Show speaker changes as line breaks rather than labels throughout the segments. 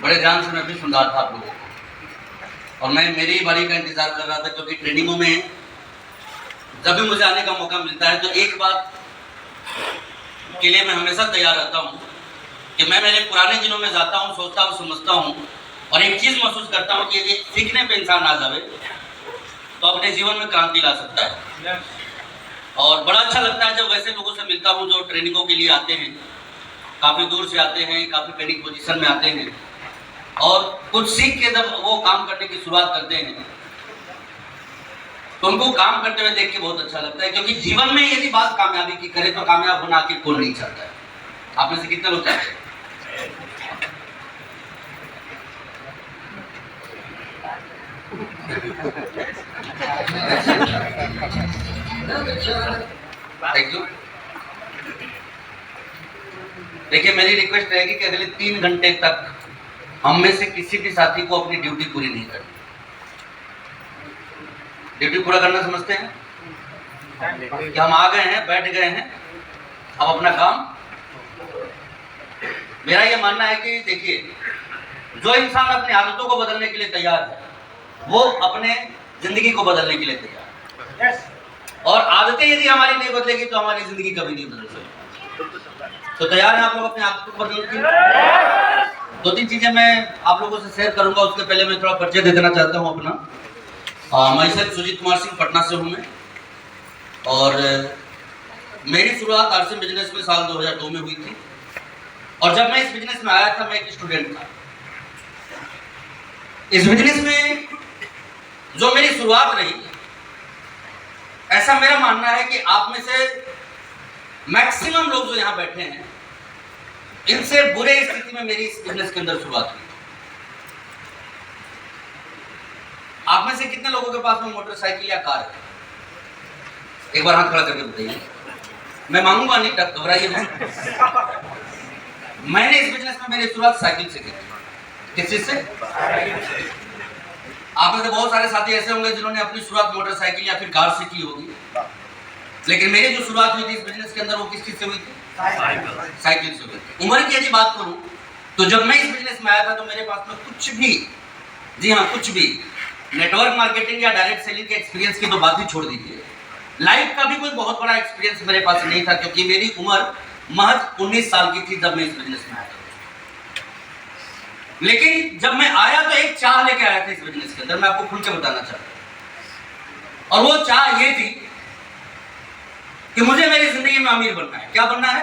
बड़े ध्यान से मैं भी सुन रहा था आप लोगों को, और मैं मेरी बारी का इंतजार कर रहा था, क्योंकि ट्रेनिंगों में जब भी मुझे आने का मौका मिलता है तो एक बात के लिए मैं हमेशा तैयार रहता हूँ कि मैं मेरे पुराने दिनों में जाता हूँ, सोचता हूँ, समझता हूँ, और एक चीज़ महसूस करता हूँ कि यदि सीखने पे इंसान आ जाए तो अपने जीवन में क्रांति ला सकता है। और बड़ा अच्छा लगता है जब वैसे लोगों से मिलता हूँ जो ट्रेनिंगों के लिए आते हैं, काफ़ी दूर से आते हैं, काफ़ी ट्रेनिंग पोजीशन में आते हैं, और कुछ सीख के जब वो काम करने की शुरुआत करते हैं तो उनको काम करते हुए देख के बहुत अच्छा लगता है। क्योंकि जीवन में यदि बात कामयाबी की करे तो कामयाब होना आखिर कौन नहीं चाहता है? आप में से कितने लोग चाहते हैं? Thank you. देखिए, मेरी रिक्वेस्ट रहेगी कि अगले 3 घंटे तक हम में से किसी भी साथी को अपनी ड्यूटी पूरी नहीं करनी। ड्यूटी पूरा करना समझते हैं कि हम आ गए हैं, बैठ गए हैं, अब अपना काम। मेरा ये मानना है कि देखिए, जो इंसान अपनी आदतों को बदलने के लिए तैयार है वो अपने जिंदगी को बदलने के लिए तैयार है। और आदतें यदि हमारी नहीं बदलेगी तो हमारी जिंदगी कभी नहीं बदल सकती। तो तैयार हैं आप लोग अपने आदतों को बदलने के लिए? 2-3 चीजें मैं आप लोगों से शेयर करूंगा। उसके पहले मैं थोड़ा परिचय दे देना चाहता हूं अपना। मैं सर सुजीत कुमार सिंह, पटना से हूं मैं, और मेरी शुरुआत आरसीएम बिजनेस में साल 2002 में हुई थी। और जब मैं इस बिजनेस में आया था मैं एक स्टूडेंट था। इस बिजनेस में जो मेरी शुरुआत रही, ऐसा मेरा मानना है कि आप में से मैक्सिमम लोग जो यहां बैठे हैं इनसे बुरे स्थिति में मेरी इस बिजनेस के अंदर शुरुआत हुई। आप में से कितने लोगों के पास में मोटरसाइकिल या कार है? एक बार हाथ खड़ा करके बताइए। मैं मांगूंगा नहीं, घबराइए मत। मैंने इस बिजनेस में मेरी शुरुआत साइकिल से की। किस चीज से? आप में से बहुत सारे साथी ऐसे होंगे जिन्होंने अपनी शुरुआत मोटरसाइकिल या फिर कार से की होगी, लेकिन मेरी जो शुरुआत हुई थी इस बिजनेस के अंदर वो किस चीज से हुई थी? साइकिल से हुई थी। उम्र की यदि बात करूं तो जब मैं इस बिजनेस में आया था तो मेरे पास में कुछ भी, जी हाँ कुछ भी, नेटवर्क मार्केटिंग या डायरेक्ट सेलिंग के एक्सपीरियंस की तो बात ही छोड़ दीजिए, लाइफ का भी कोई बहुत बड़ा एक्सपीरियंस मेरे पास नहीं था। क्योंकि मेरी उम्र महज 19 साल की थी जब मैं इस बिजनेस में आया था। लेकिन जब मैं आया तो एक चाह लेके आया था इस बिजनेस के अंदर, मैं आपको खुल के बताना चाहता हूं। और वो चाह ये थी कि मुझे मेरी जिंदगी में अमीर बनना है। क्या बनना है?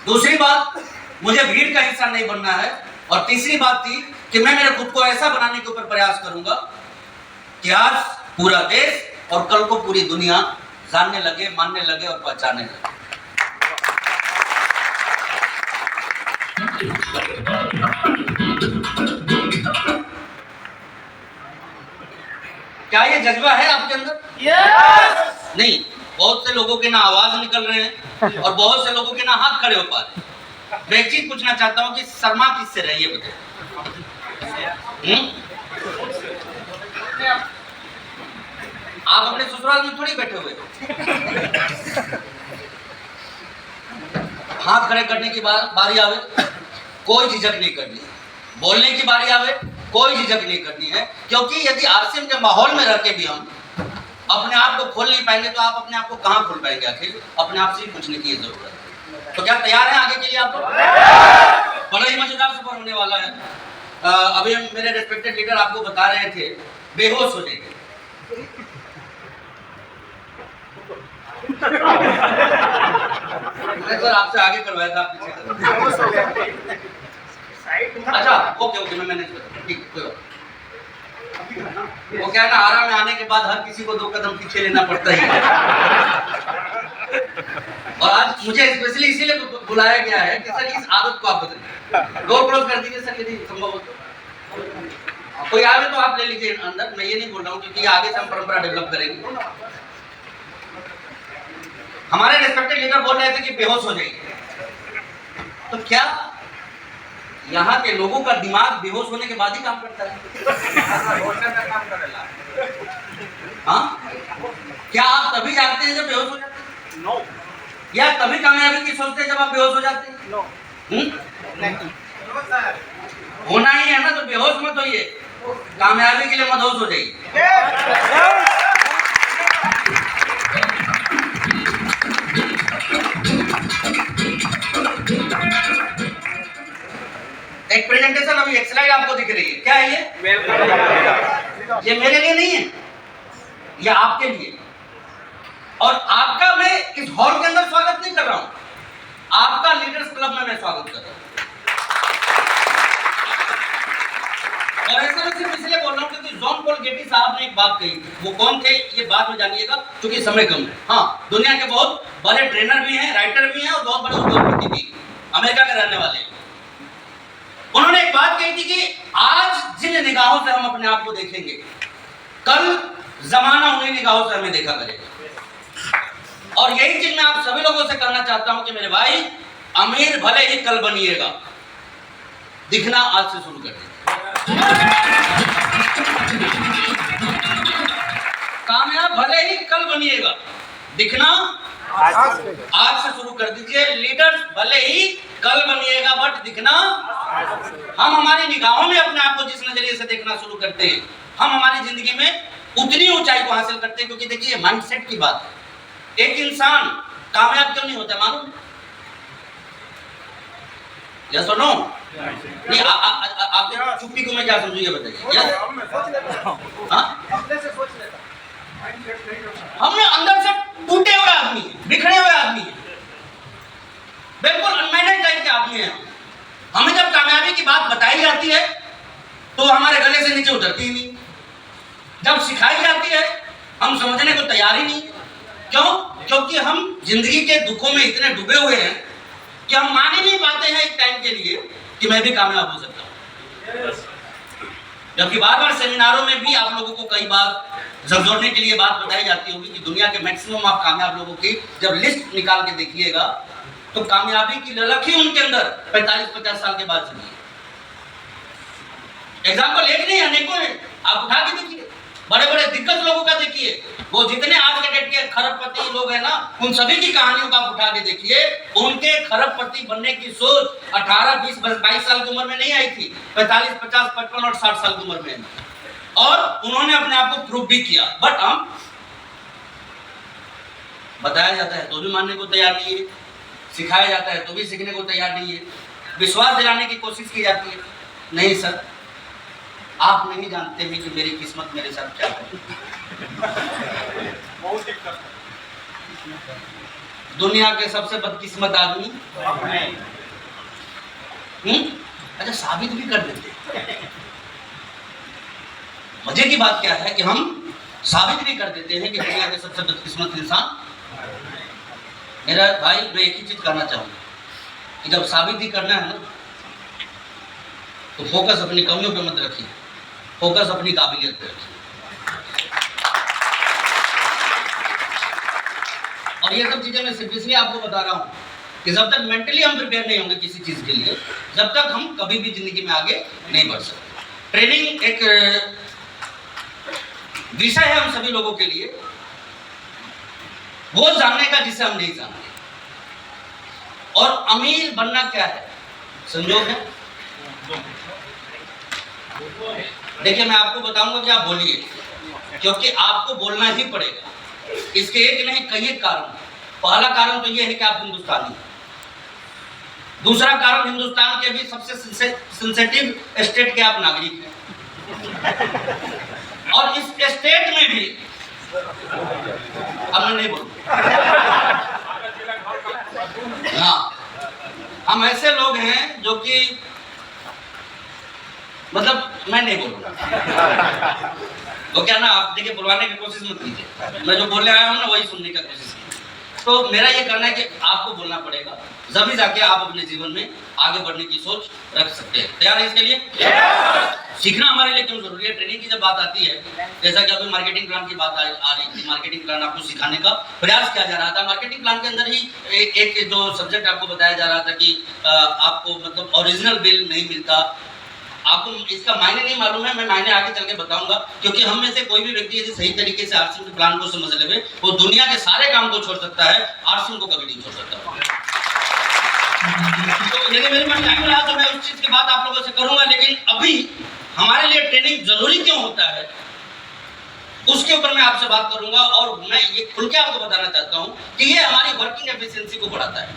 दूसरी बात, मुझे भीड़ का हिस्सा नहीं बनना है। और तीसरी बात थी कि मैं मेरे खुद को ऐसा बनाने के ऊपर प्रयास करूंगा कि आज पूरा देश और कल को पूरी दुनिया जानने लगे, मानने लगे और पहचानने लगे। क्या ये जज्बा है आपके अंदर? yes! नहीं, बहुत से लोगों के ना आवाज निकल रहे हैं और बहुत से लोगों के ना हाथ खड़े हो पा रहे। मैं एक चीज पूछना चाहता हूं कि शर्मा किससे रही है बताइए? आप अपने ससुराल में थोड़ी बैठे हुए हो। हाथ खड़े करने की बारी आवे, कोई झिझक नहीं करनी। बोलने की बारी आवे, कोई झिझक नहीं करनी है। क्योंकि यदि आरसीएम के माहौल में रह के भी हम अपने आप को खोल नहीं पाएंगे तो आप अपने आप को कहां खोल पाएंगे? आखिर अपने आप से ही पूछने की जरूरत है। तो क्या तैयार हैं आगे के लिए आप? बड़ा ही मजेदार सफर होने वाला है। अभी हम मेरे रिस्पेक्टेड लीडर आपको बता रहे थे, बेहोश हो जाएंगे। सर आपसे आगे करवाया था, आप पीछे। अच्छा, ओके, मैं मैनेज करता हूं, ठीक, कोई बात। वो क्या है ना, आरा में आने के बाद हर किसी को 2 कदम पीछे लेना पड़ता है। और आज मुझे स्पेशली इसीलिए बुलाया गया है कि सर इस आदत को आप बदलिए। डोर क्लोज कर दीजिए सर यदि संभव हो तो। कोई आवे तो आप ले लीजिए अंदर, मैं ये नहीं बोल रहा हूँ, क्योंकि आगे से हम परंपरा डेवलप करेंगे। हमारे रिस्पेक्टेड लीडर बोल रहे थे कि बेहोश हो जाएंगे। तो क्या यहाँ के लोगों का दिमाग बेहोश होने के बाद ही काम करता है। हाँ, क्या आप तभी जागते हैं जब बेहोश हो जाते हैं? नो। या तभी कामयाबी की सोचते हैं जब आप बेहोश हो जाते हैं? नो। होना ही है ना, तो बेहोश मत होइए, कामयाबी के लिए मदहोश हो जाइए। एक प्रेजेंटेशन अभी एक स्लाइड आपको दिख रही है, क्या है ये मेरे लिए नहीं है, ये आपके लिए। और आपका मैं इस हॉल के अंदर स्वागत नहीं कर रहा हूं, आपका लीडर्स क्लब में मैं स्वागत कर रहा हूं। और ऐसा मैं सिर्फ इसलिए बोल रहा हूं क्योंकि जॉन पॉल गेटी साहब ने एक बात कही थी। वो कौन थे ये बात में जानिएगा क्योंकि समय कम है। हाँ, दुनिया के बहुत बड़े ट्रेनर भी हैं, राइटर भी हैं और बहुत बड़े उद्योगपति भी, अमेरिका के रहने वाले। उन्होंने एक बात कही थी कि आज जिन निगाहों से हम अपने आप को देखेंगे, कल जमाना उन्हीं निगाहों से हमें देखा करेगा। और यही चीज मैं आप सभी लोगों से कहना चाहता हूं कि मेरे भाई, अमीर भले ही कल बनिएगा, दिखना आज से शुरू कर दीजिए। कामयाब भले ही कल बनिएगा, दिखना आज से शुरू कर दीजिए। लीडर्स भले ही कल बनिएगा, बट दिखना। हम हमारी निगाहों में अपने आप को जिस नजरिए से देखना शुरू करते हैं, हम हमारी जिंदगी में उतनी ऊंचाई को हासिल करते हैं। क्योंकि देखिए, माइंडसेट की बात है। एक इंसान कामयाब क्यों नहीं होता मालूम? या सुनो नहीं, आप चुप्पी को मैं क्या समझू ये बताइए। हमने अंदर से टूटे हुए आदमी है, बिखरे हुए आदमी है, बिल्कुल अनमैनेज टाइप के आदमी है। हमें जब कामयाबी की बात बताई जाती है तो हमारे गले से नीचे उतरती ही नहीं। जब सिखाई जाती है हम समझने को तैयार ही नहीं। क्यों? क्योंकि हम जिंदगी के दुखों में इतने डूबे हुए हैं कि हम मान ही नहीं पाते हैं एक टाइम के लिए कि मैं भी कामयाब हो सकता हूं। जबकि बार बार सेमिनारों में भी आप लोगों को कई बार झकझोरने के लिए बात बताई जाती होगी कि दुनिया के मैक्सिमम आप कामयाब लोगों की जब लिस्ट निकाल के देखिएगा तो कामयाबी की ललक ही उनके अंदर 45-50 साल के बाद चली है। एग्जाम्पल एक नहीं, अनेकों हैं, आप उठा के देखिए। बड़े बड़े दिग्गज लोगों का देखिए, वो जितने आज के डेट के खरबपति लोग हैं ना, उन सभी की कहानियों का आप उठा के देखिए। उनके खरबपति बनने की सोच 18, 20, 22 साल की उम्र में नहीं आई थी, 45, 50, 55 और 60 साल की उम्र में। और उन्होंने अपने आप को प्रूव भी किया। बट हम बताया जाता है तो भी मानने को तैयार नहीं है, सिखाया जाता है तो भी सीखने को तैयार नहीं है, विश्वास दिलाने की कोशिश की जाती है। नहीं सर, आप नहीं जानते हैं कि मेरी किस्मत मेरे साथ क्या है। दुनिया के सबसे बदकिस्मत आदमी अच्छा साबित भी कर देते। मजे की बात क्या है कि हम साबित भी कर देते हैं कि दुनिया के सबसे बदकिस्मत इंसान। मेरा भाई, मैं एक ही चीज करना चाहूंगा कि जब साबित ही करना है ना तो फोकस अपनी कमियों पे मत रखिए, फोकस अपनी काबिलियत पे रखिए। और ये सब चीजें मैं सिर्फ इसलिए आपको बता रहा हूं कि जब तक मेंटली हम प्रिपेयर नहीं होंगे किसी चीज के लिए, जब तक हम कभी भी जिंदगी में आगे नहीं बढ़ सकते। ट्रेनिंग एक विषय है हम सभी लोगों के लिए, वो जानने का जिसे हम नहीं जानते। और अमीर बनना क्या है? संयोग है। देखिए, मैं आपको बताऊंगा कि आप बोलिए, क्योंकि आपको बोलना ही पड़ेगा। इसके एक नहीं कई कारण। पहला कारण तो यह है कि आप हिंदुस्तानी हैं। दूसरा कारण, हिंदुस्तान के भी सबसे सेंसिटिव स्टेट के आप नागरिक हैं। और इस स्टेट में भी अब मैं नहीं बोलूं। हाँ, हम ऐसे लोग हैं जो कि मतलब मैं नहीं बोलूंगा तो क्या ना, आप देखिए बुलवाने की कोशिश मत कीजिए। मैं जो बोलने आया हूं ना वही सुनने की कोशिश कीजिए। तो मेरा ये कहना है कि आपको बोलना पड़ेगा, जब जाके आप अपने जीवन में आगे बढ़ने की सोच रख सकते हैं। तैयार है इसके लिए? सीखना हमारे लिए क्यों जरूरी है? ट्रेनिंग की जब बात आती है, जैसा कि अभी मार्केटिंग प्लान की बात आ रही थी, मार्केटिंग प्लान आपको सिखाने का प्रयास किया जा रहा था। मार्केटिंग प्लान के अंदर ही एक जो सब्जेक्ट आपको बताया जा रहा था कि आपको मतलब ओरिजिनल बिल नहीं मिलता। आपको इसका मायने नहीं मालूम है, मैं मायने आगे चल के बताऊंगा, क्योंकि हम में से कोई भी व्यक्ति यदि सही तरीके से आरसीएम के प्लान को समझ ले, वो दुनिया के सारे काम को छोड़ सकता है, आरसीएम को कभी नहीं छोड़ सकता। तो यदि मेरे मन टाइम रहा तो मैं उस चीज की बात आप लोगों से करूंगा, लेकिन अभी हमारे लिए ट्रेनिंग जरूरी क्यों होता है उसके ऊपर मैं आपसे बात करूंगा। और मैं ये खुल के आपको बताना चाहता हूं कि ये हमारी वर्किंग एफिशिएंसी को बढ़ाता है,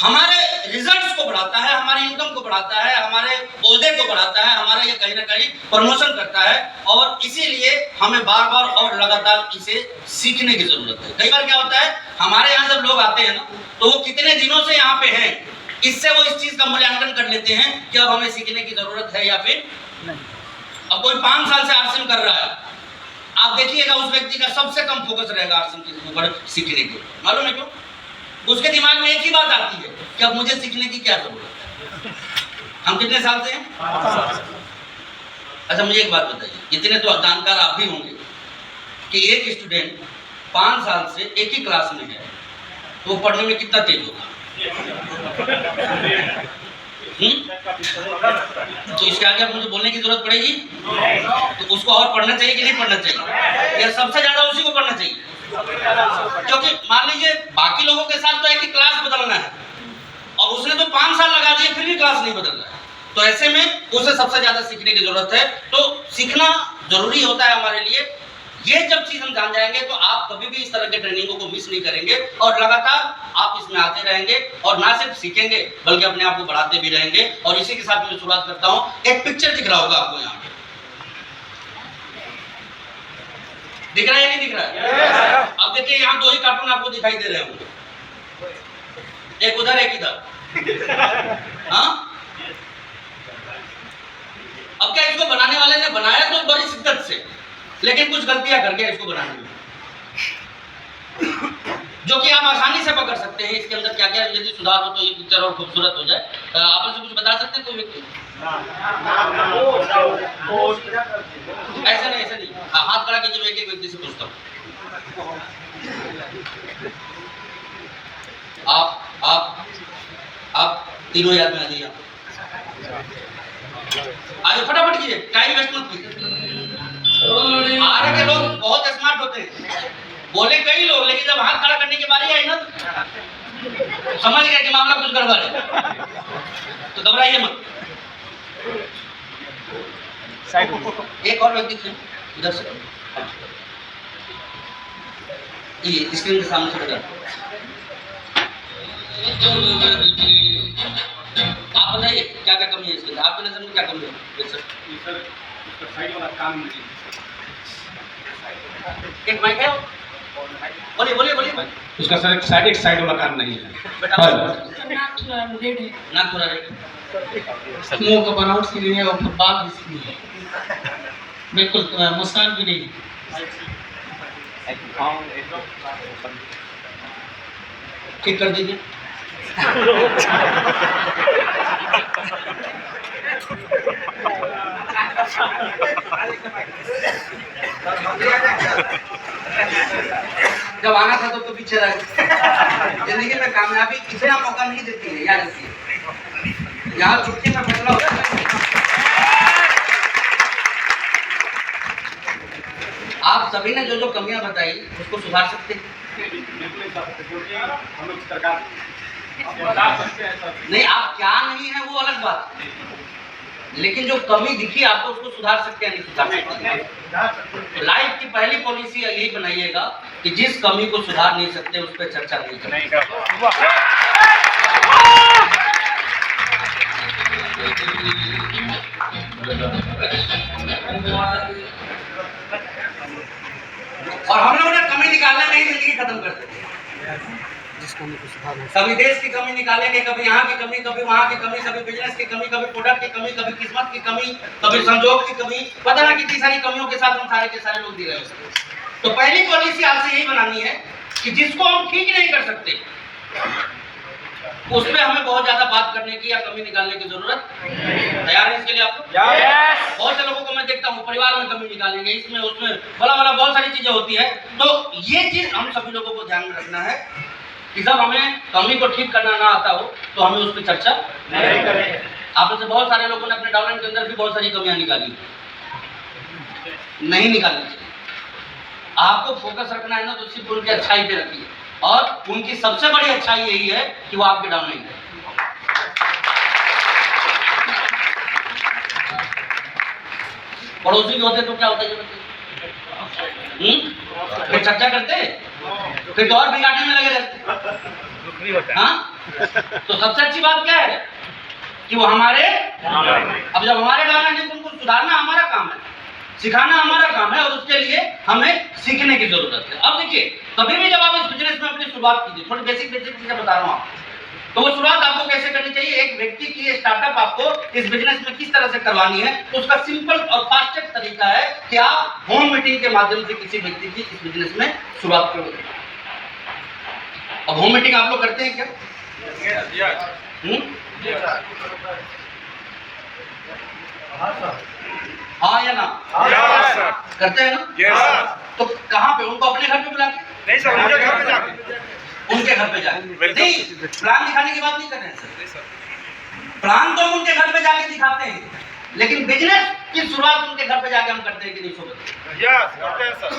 हमारे रिजल्ट्स को बढ़ाता है, हमारी इनकम को बढ़ाता है, हमारे ओहदे को बढ़ाता है, हमारा ये कहीं ना कहीं प्रमोशन करता है। और इसीलिए हमें बार बार और लगातार इसे सीखने की जरूरत है। कई बार क्या होता है, हमारे यहाँ जब लोग आते हैं ना, तो वो कितने दिनों से यहाँ पे हैं, इससे वो इस चीज का मूल्यांकन कर लेते हैं कि अब हमें सीखने की जरूरत है या फिर नहीं। अब कोई 5 साल से आरसीएम कर रहा है, आप देखिएगा उस व्यक्ति का सबसे कम फोकस रहेगा आरसीएम के ऊपर सीखने के। मालूम है क्यों? उसके दिमाग में एक ही बात आती है कि अब मुझे सीखने की क्या जरूरत है। हम कितने साल से हैं? अच्छा मुझे एक बात बताइए, इतने तो जानकार आप भी होंगे कि एक स्टूडेंट 5 साल से एक ही क्लास में है, तो वो पढ़ने में कितना तेज होगा? तो इसके आगे मुझे बोलने की जरूरत पड़ेगी? तो उसको और पढ़ना चाहिए कि नहीं पढ़ना चाहिए? या सबसे ज्यादा उसी को पढ़ना चाहिए? क्योंकि मान लीजिए बाकी लोगों के साथ तो एक ही क्लास बदलना है, और उसने तो 5 साल लगा दिए फिर भी क्लास नहीं बदल रहा है, तो ऐसे में उसे सबसे ज्यादा सीखने की जरूरत है। तो सीखना जरूरी होता है हमारे लिए। ये जब चीज हम जान जाएंगे तो आप कभी भी इस तरह के ट्रेनिंगों को मिस नहीं करेंगे, और लगातार आप इसमें आते रहेंगे, और ना सिर्फ सीखेंगे बल्कि अपने आप को बढ़ाते भी रहेंगे। और इसी के साथ मैं शुरुआत करता हूं। एक पिक्चर दिख रहा होगा आपको, यहाँ पे दिख रहा है या नहीं दिख रहा है? अब देखिए यहाँ 2 ही कार्टून आपको दिखाई दे रहे होंगे, एक उधर एक इधर। हाँ, अब क्या इसको बनाने वाले ने बनाया तो बड़ी शिद्दत से, लेकिन कुछ गलतियां कर गया इसको बनाने में, जो कि आप आसानी से पकड़ सकते हैं। इसके अंदर क्या क्या यदि सुधार हो तो ये पिक्चर और खूबसूरत हो जाए। आप मुझे कुछ बता सकते हैं कोई व्यक्ति? ऐसा नहीं, हाथ खड़ा कीजिए, मैं एक व्यक्ति से पूछता हूँ। आप तीनों याद में आ जाइए, आज फटाफट कीजिए, टाइम वेस्ट मत कीजिए। आगे के लोग बहुत स्मार्ट होते हैं, बोले कई लोग, लेकिन जब हाथ खड़ा करने की बारी आई ना तो समझ गए कि मामला कुछ गड़बड़ है, तो घबराइए मत। एक और व्यक्ति थे इधर से, ये स्क्रीन के सामने से बेटा, आप बताइए क्या क्या कमी है इसके अंदर, आपकी नजर में क्या कमी है? सर साइड वाला काम नहीं, एक माइक है, बोलिए।
उसका सर एक साइड वाला काम नहीं है।
नाक थोड़ा रेड,
मुंह का बनावट सी नहीं है और बाल भी सी नहीं है, बिल्कुल मुस्कान भी नहीं।
ठीक कर दीजिए। जब आना था तो पीछे रह गए। जिंदगी में कामयाबी इतना मौका नहीं देती है, याद रखिए। यहाँ छुट्टी में फैसला होता है। आप सभी ने जो जो कमियां बताई उसको सुधार सकते हैं? नहीं, आप क्या नहीं है वो अलग बात है, लेकिन जो कमी दिखी आपको उसको सुधार सकते हैं नहीं सुधार सकते? लाइफ की पहली पॉलिसी यही बनाइएगा कि जिस कमी को सुधार नहीं सकते उस पर चर्चा नहीं करें। और हम लोग कमी निकालने में ही जिंदगी खत्म कर देते हैं। कभी देश की कमी निकालेंगे, कभी यहाँ की कमी, कभी वहाँ की कमी, कभी बिजनेस की कमी, कभी प्रोडक्ट की कमी, कभी किस्मत की कमी, कभी संजोग की कमी, पता ना कितनी सारी कमियों के साथ हम सारे के सारे लोग जी रहे हैं। तो पहली पॉलिसी आपसे यही बनानी है कि जिसको हम ठीक नहीं कर सकते उस पर हमें बहुत ज्यादा बात करने की या कमी निकालने की जरूरत तैयार है इसके लिए आप लोग? बहुत से लोगों को मैं देखता हूँ परिवार में कमी निकालेंगे, इसमें उसमें भला भला बहुत सारी चीजें होती है। तो ये चीज हम सभी लोगों को ध्यान में रखना है कि जब हमें कमी को ठीक करना ना आता हो तो हमें उस पर चर्चा नहीं करें। आप में से बहुत सारे लोगों ने अपने डाउनलाइन के अंदर भी बहुत सारी कमियां निकाली, नहीं निकालनी चाहिए। आपको फोकस रखना है ना तो सिर्फ उनकी अच्छाई पे रखिए, और उनकी सबसे बड़ी अच्छाई यही है कि वो आपके डाउनलाइन है। पड़ोसी होते तो क्या होता है फिर चर्चा करते, फिर तो और बिगाड़ने में लगे रहते। हाँ, तो सबसे अच्छी बात क्या है कि वो हमारे, अब जब हमारे डाउनलाइन है तो उनको सुधारना हमारा काम है, सिखाना हमारा काम है, और उसके लिए हमें सीखने की जरूरत है। अब देखिए, कभी भी जब आप इस बिजनेस में अपनी शुरुआत कीजिए, थोड़ी बेसिक चीजें बता रहा हूँ आपको, तो वो शुरुआत आपको कैसे करनी चाहिए। एक व्यक्ति की स्टार्टअप आपको इस बिजनेस में किस तरह से करवानी है, तो उसका सिंपल और फास्टेस्ट तरीका है कि आप होम मीटिंग के माध्यम से किसी व्यक्ति की इस बिजनेस में शुरुआत करोगे। अब होम मीटिंग आप लोग करते हैं क्या? हाँ या ना? करते हैं ना? तो कहाँ पे? उनको अपने घर पे बुला के?
नहीं सर, उनके घर पे जाके।
उनके घर पे जाके नहीं, प्लान दिखाने की बात नहीं कर रहे हैं सर। प्लान तो हम उनके घर पे जाके दिखाते हैं, लेकिन बिजनेस की शुरुआत उनके घर पे जाके हम करते हैं कि नहीं सोचते?
करते हैं सर,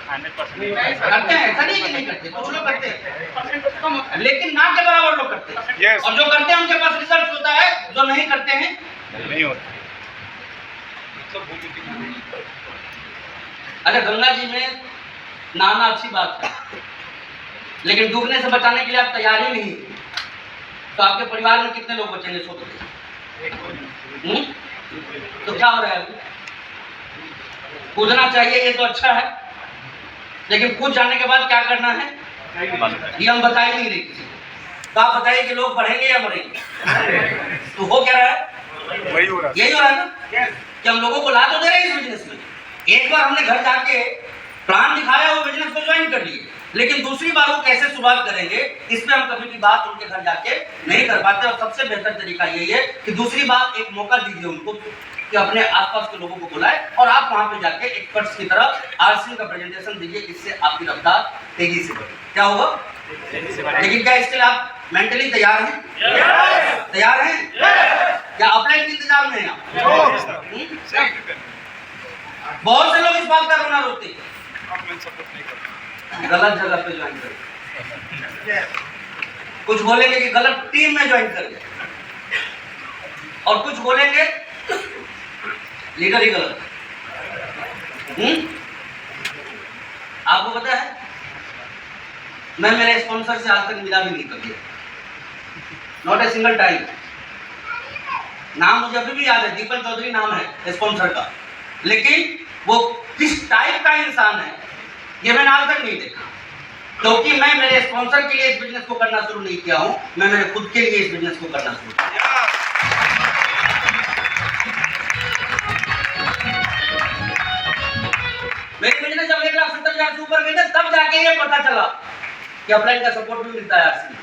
100%
करते हैं, ऐसा नहीं कि नहीं करते, कुछ लोग करते हैं, लेकिन ना के बराबर लोग करते हैं।
Yes.
और जो करते हैं उनके पास रिजल्ट होता है, जो नहीं करते हैं
नहीं होता।
अच्छा, गंगा जी में नहाना अच्छी बात है, लेकिन डूबने से बचाने के लिए आप तैयार ही नहीं, तो आपके परिवार में कितने लोग बचेंगे? सोच लीजिए। तो क्या हो रहा है? कूदना चाहिए, ये तो अच्छा है, लेकिन कूद जाने के बाद क्या करना है ये हम बता ही नहीं रहे किसी को। तो आप बताइए कि लोग बढ़ेंगे या मरेंगे? तो हो क्या रहा है?
वही हो रहा है।
यही हो रहा है ना कि हम लोगों को ला तो दे रहे हैं इस बिजनेस में। एक बार हमने घर जाके प्लान दिखाया, वो बिजनेस को ज्वाइन कर लिए, लेकिन दूसरी बार वो कैसे शुरुआत करेंगे इस पे हम कभी भी बात उनके घर जाके नहीं कर पाते। और सबसे बेहतर तरीका यही है कि दूसरी बार एक मौका दीजिए उनको कि अपने आसपास के लोगों को बुलाए और आप वहां पे जाके एक्सपर्ट्स की तरह आरसी का प्रेजेंटेशन दीजिए, इससे आपकी रफ्तार तेजी से बढ़े। क्या होगा? लेकिन क्या इसके लिए आप मेंटली तैयार हैं? तैयार हैं? क्या अपलाइन के इंतजार में हैं आप? बहुत से लोग इस बात का रोना रोते हैं, गलत जगह पे ज्वाइन कर, कुछ बोलेंगे कि गलत टीम में ज्वाइन कर गए, और कुछ बोलेंगे लीडर ही गलत। आपको पता है मैं मेरे स्पॉन्सर से आज तक मिला भी नहीं कभी, नॉट ए सिंगल टाइम। नाम मुझे अभी भी याद है, दीपक चौधरी नाम है स्पॉन्सर का, लेकिन वो किस टाइप का इंसान है ये मैंने आज तक नहीं देखा, क्योंकि मैं मेरे स्पॉन्सर के लिए इस बिजनेस को करना शुरू नहीं किया हूं, मैं मेरे खुद के लिए इस बिजनेस को करना शुरू किया। मेरी बिजनेस जब 1,70,000 से ऊपर गई ना, तब जाके ये पता चला कि अपलाइन का सपोर्ट भी मिलता है आरसी।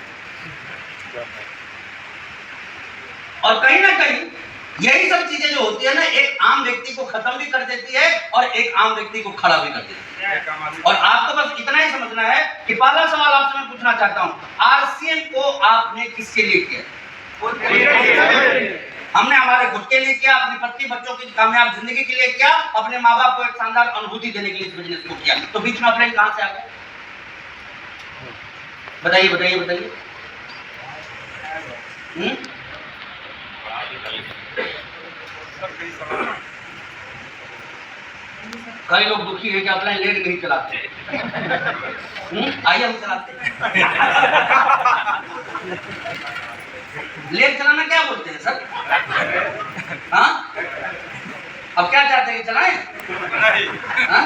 और कहीं ना कहीं यही सब चीजें जो होती है ना, एक आम व्यक्ति को खत्म भी कर देती है और एक आम व्यक्ति को खड़ा भी कर देती है। और आपको बस इतना ही समझना है कि पहला सवाल आपसे मैं पूछना चाहता हूं, आरसीएम को आपने किसके लिए किया? हमने हमारे खुद के लिए किया, अपनी पत्नी बच्चों की कामयाब जिंदगी के लिए किया, अपने माँ बाप को एक शानदार अनुभूति देने के लिए इस बिजनेस को किया। तो बीच में अपलाइन कहां से आ गया? बताइए बताइए बताइए। कई लोग दुखी है कि अपलाइन लेट नहीं चलाते। आइए हम चलाते। लेट चलाना क्या बोलते हैं सर? हाँ, अब क्या चाहते हैं, चलाएं? हाँ?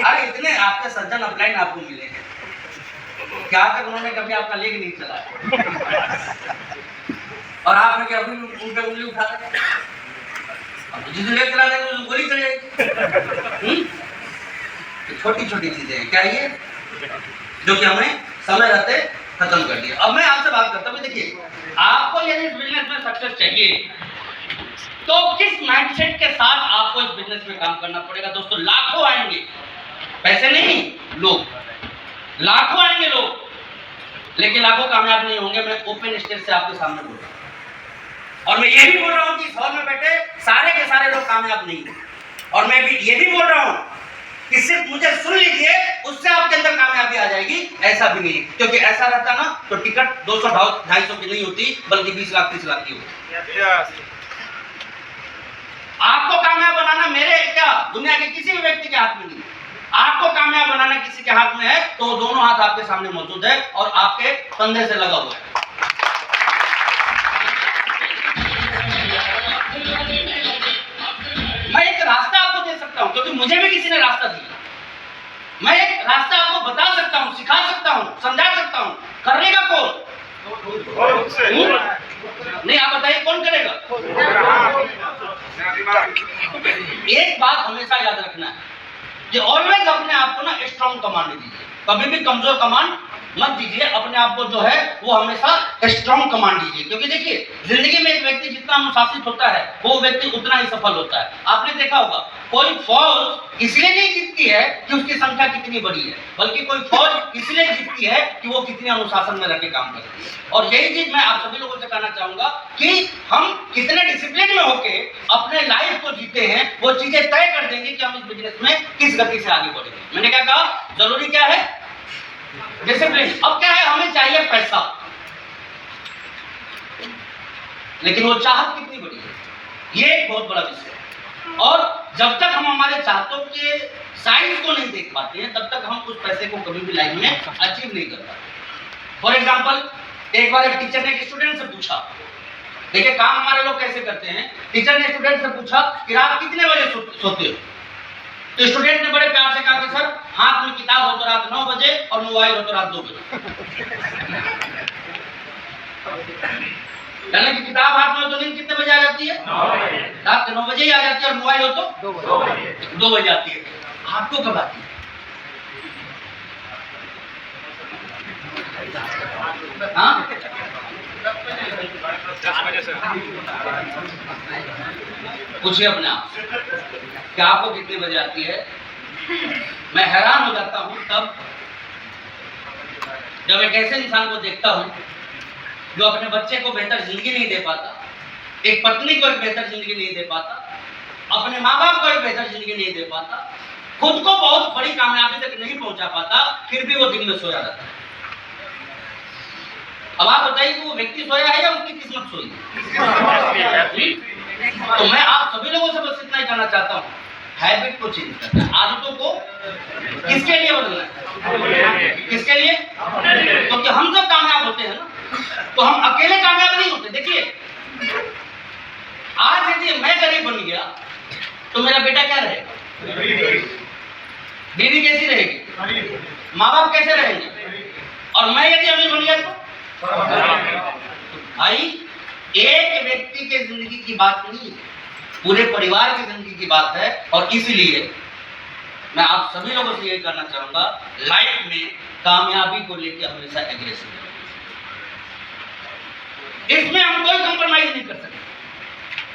अरे इतने आपके सज्जन अपलाइन आपको मिले हैं, क्या तक उन्होंने कभी आपका लेग नहीं चलाया, और आपने क्या अभी उन पे उंगली उठा दी? जिस लेग चला देंगे तो गोली चल जाएगी। छोटी छोटी चीजें हैं क्या ये? जो कि हमें समय रहते खत्म कर दिया। अब मैं आपसे बात करता हूँ, देखिए आपको यदि इस बिजनेस में सक्सेस चाहिए तो किस माइंडसेट के साथ आपको इस बिजनेस में काम करना पड़ेगा। दोस्तों लाखों आएंगे, पैसे नहीं, लोग लाखों आएंगे लोग, लेकिन लाखों कामयाब नहीं होंगे। मैं ओपन स्टेज से आपके सामने बोल रहा हूं, और मैं ये भी बोल रहा हूं कि इस हॉल में बैठे सारे के सारे लोग कामयाब नहीं हैं। और मैं भी ये भी बोल रहा हूं कि सिर्फ मुझे सुन लीजिए, उससे आपके अंदर कामयाबी आ जाएगी, ऐसा भी नहीं। क्योंकि ऐसा रहता ना तो टिकट 200-250 की नहीं होती, बल्कि 20 लाख 30 लाख की होती। आपको कामयाब बनाना मेरे क्या दुनिया के किसी भी व्यक्ति के हाथ में नहीं। आपको कामयाब बनाना किसी के हाथ में है तो दोनों हाथ आपके सामने मौजूद है और आपके कंधे से लगा हुआ है। मैं एक रास्ता आपको दे सकता हूं, क्योंकि मुझे भी किसी ने रास्ता दिया। मैं एक रास्ता आपको बता सकता हूं, सिखा सकता हूं, समझा सकता हूं। करेगा कौन? नहीं, आप बताइए कौन करेगा? एक बात हमेशा याद रखना है कि ऑलवेज अपने आप को ना स्ट्रॉन्ग कमांड दीजिए, कभी भी कमजोर कमांड मत दीजिए। अपने आप को जो है वो हमेशा स्ट्रॉन्ग कमांड दीजिए, क्योंकि देखिए जिंदगी में एक व्यक्ति जितना अनुशासित होता है वो व्यक्ति उतना ही सफल होता है। आपने देखा होगा कोई फौज इसलिए नहीं जीतती है कि उसकी संख्या कितनी बड़ी है, बल्कि कोई फौज इसलिए जीतती है कि वो कितने अनुशासन में रह के काम करती है। और यही चीज मैं आप सभी लोगों से कहना चाहूंगा कि हम कितने डिसिप्लिन में होके अपने लाइफ को जीते हैं, वो चीजें तय कर देंगे कि हम इस बिजनेस में किस गति से आगे बढ़ेंगे। मैंने क्या कहा, जरूरी क्या है? डिसिप्लिन। अब क्या है, हमें चाहिए पैसा, लेकिन वो चाहत कितनी बड़ी है, ये एक बहुत बड़ा विषय है। और जब तक हम हमारे चाहतों के साइज को नहीं देख पाते हैं तब तक हम उस पैसे को कभी भी लाइफ में अचीव नहीं कर पाते। फॉर एग्जाम्पल, एक बार एक टीचर ने एक स्टूडेंट से पूछा, देखिए काम हमारे लोग कैसे करते हैं। टीचर ने स्टूडेंट से पूछा कि रात कितने बजे सोते हो? तो स्टूडेंट ने बड़े प्यार से कहा कि सर हाथ में किताब हो तो रात 9 बजे और मोबाइल हो तो रात 2 बजे। यानी कि किताब हाथ में हो तो नींद कितने बजे आ जाती है? रात के 9 बजे ही आ जाती है, और मोबाइल हो तो 2 बजे आती है। आपको कब आती है? हाँ, पूछिए अपने आप कि आपको कितने बजे आती है। मैं हैरान हो जाता हूं तब जब एक ऐसे इंसान को देखता हूं जो अपने बच्चे को बेहतर जिंदगी नहीं दे पाता, एक पत्नी को एक बेहतर जिंदगी नहीं दे पाता, अपने माँ बाप को एक बेहतर जिंदगी नहीं दे पाता, खुद को बहुत बड़ी कामयाबी तक नहीं पहुंचा पाता, फिर भी वो दिन में सोया रहता है। अब आप बताइए कि वो व्यक्ति सोया है या उसकी किस्मत सोई? तो मैं आप सभी लोगों से बस इतना ही कहना चाहता हूँ, हैबिट को चेंज करना है, आदतों को किसके लिए बदलना है? किसके लिए? क्योंकि हम सब कामयाब होते हैं ना, तो हम अकेले कामयाब नहीं होते। देखिए आज यदि मैं गरीब बन गया तो मेरा बेटा क्या रहेगा? बीवी कैसी रहेगी? माँ बाप कैसे रहेंगे? और मैं यदि अमीर बन गया तो भाई एक व्यक्ति के जिंदगी की बात नहीं, पूरे परिवार की जिंदगी की बात है। और इसीलिए मैं आप सभी लोगों से ये कहना चाहूंगा, लाइफ में कामयाबी को लेकर हमेशा एग्रेसिव है। इसमें हम कोई कंप्रोमाइज नहीं कर सकते।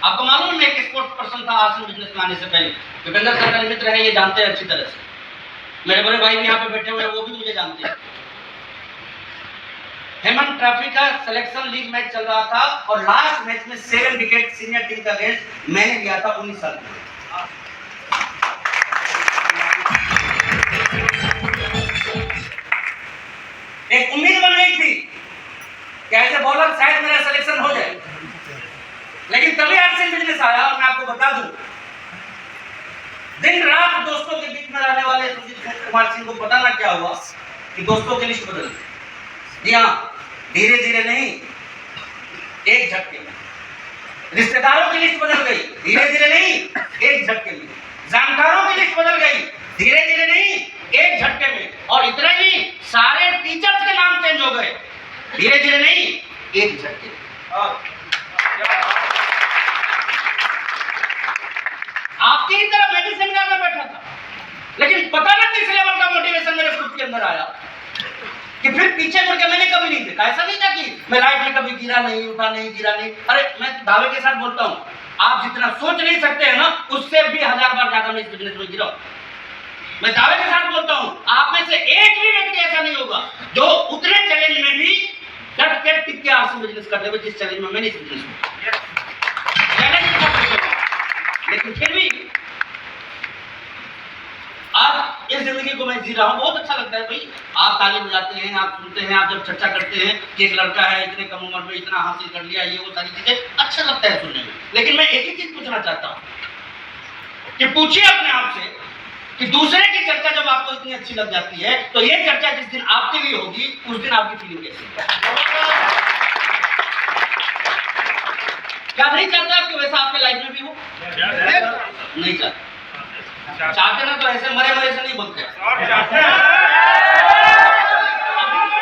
आपको मालूम है एक स्पोर्ट्स पर्सन था आसन बिजनेस में आने से पहले, विपेंद्र सर मेरे मित्र है, ये जानते हैं अच्छी तरह से। मेरे बड़े भाई भी यहाँ पे बैठे हुए हैं, वो भी मुझे जानते हैं। हेमन ट्रॉफी का सिलेक्शन लीग मैच चल रहा था और लास्ट मैच में 7 विकेट सीनियर टीम का अगेंस्ट मैंने लिया था 19 साल में। एक उम्मीद बन गई थी कि ऐसे बॉलर शायद मेरा सिलेक्शन हो जाए, लेकिन तभी आसन बिजनेस आया। और मैं आपको बता दूं, दिन रात दोस्तों के बीच में रहने वाले सुजीत कुमार सिंह को पता ना क्या हुआ कि दोस्तों की लिस्ट बदल गई। जी हाँ, धीरे धीरे नहीं, एक झटके में। रिश्तेदारों की लिस्ट बदल गई, धीरे धीरे नहीं, एक झटके में। जानकारों की लिस्ट बदल गई, धीरे धीरे नहीं, एक झटके में। और इतना ही सारे टीचर्स के नाम चेंज हो गए, धीरे धीरे नहीं, एक झटके में। आपकी ही तरह मैं भी सेमिनार में बैठा था, लेकिन पता ना किस लेवल का मोटिवेशन मेरे खुद के अंदर आया कि फिर पीछे मुड़ के मैंने कभी नहीं देखा। ऐसा नहीं था कि मैं लाइफ में कभी गिरा नहीं, उठा नहीं, गिरा नहीं। अरे मैं दावे के साथ बोलता हूँ, आप जितना सोच नहीं सकते हैं ना, उससे भी 1000 बार ज्यादा मैं इस बिजनेस में गिरा हूं। मैं दावे के साथ बोलता हूँ, आप में से एक भी व्यक्ति ऐसा नहीं होगा जो उतने चैलेंज में भी डट के टिक के आरसी बिजनेस करते हुए जिस चैलेंज में मैंने इस बिजनेस में, लेकिन फिर भी आज इस जिंदगी को मैं जी रहा हूँ। बहुत अच्छा लगता है भाई, आप ताली बजाते हैं, आप सुनते हैं, आप जब चर्चा करते हैं कि एक लड़का है इतने कम उम्र में इतना हासिल कर लिया, ये वो सारी चीजें अच्छा लगता है सुनने में। लेकिन मैं एक ही चीज पूछना चाहता हूँ कि पूछिए अपने आप से कि दूसरे की चर्चा जब आपको इतनी अच्छी लग जाती है, तो ये चर्चा जिस दिन आपके लिए होगी उस दिन आपकी फीलिंग कैसी है? क्या नहीं चाहते आप कि वैसा आपके लाइफ में भी हो? नहीं चाहते। चाहते ना तो ऐसे मरे मरे से नहीं बनते।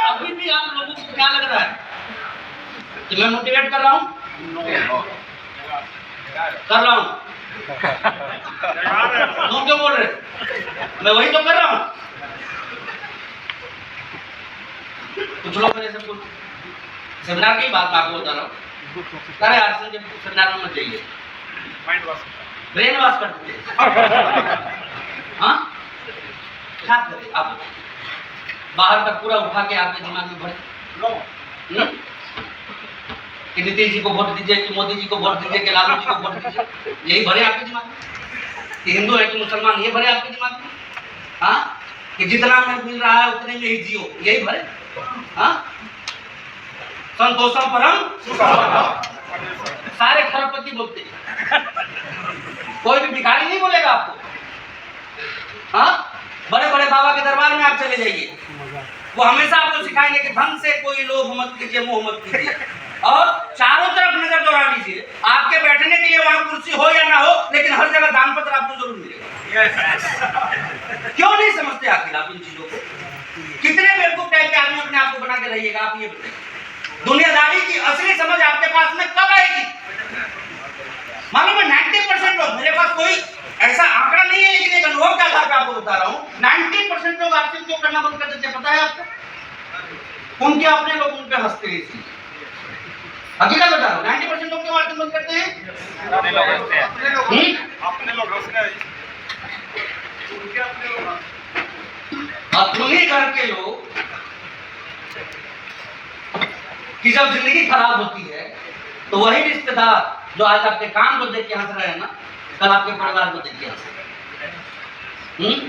अभी भी आप लोगों को क्या लग रहा है कि मैं मोटिवेट कर रहा हूँ? कर रहा हूँ। तुम क्यों बोल रहे? मैं वही तो कर रहा हूँ। कुछ लोग मेरे से सेमिनार की बात आपको बता रहा हूँ। अरे यार सेमिनार में मत जाइए, ब्रेन वॉश कर देते। हाँ क्या करें आप? बाहर का पूरा उठा के आपके दिमाग में भर कि नीतीश जी को वोट दीजिए, कि मोदी जी को वोट दीजिए, कि लालू जी को वोट दीजिए, यही भरे आपके दिमाग में? कि हिंदू है कि मुसलमान, ये भरे आपके दिमाग में? हाँ कि जितना में मिल रहा है उतने में ही जियो, यही भरे? हाँ संतोषम परम सारे खरबपति बोलते हैं, कोई भी भिखारी नहीं बोलेगा आपको। हाँ बड़े बड़े बाबा के दरबार में आप चले जाइए, वो हमेशा आपको सिखाएंगे कि धन से कोई लोभ मत कीजिए, मोह मत कीजिए, और चारों तरफ नजर दौड़ा लीजिए। आपके बैठने के लिए वहां कुर्सी हो या ना हो, लेकिन हर जगह दान पत्र आपको जरूर मिलेगा। क्यों नहीं समझते आखिर आप इन चीजों को? कितने बेवकूफ टाइप के आदमी अपने आप को बना के रहिएगा आप, ये बताइए। दुनियादारी की असली समझ आपके पास में कब आएगी? मालूम है 90% लोग, मेरे पास कोई ऐसा आंकड़ा नहीं है लेकिन एक अनुभव के आधार पर आपको बता रहा हूँ, 90% लोग आपसे क्यों करना बंद कर देते हैं पता है आपको? उनके अपने लोग उन पे हंसते हैं। इसलिए हकीकत बता रहा हूँ, 90% लोग क्यों आरती बंद करते हैं?
अपने लोग हंसते हैं। अपने लोग हंसते हैं।
अपने घर के लोग कि जब जिंदगी खराब होती है तो वही रिश्तेदार जो आज आपके काम को देख के हंस रहे हैं ना, कल आपके परिवार को देख के हंस रहे हैं।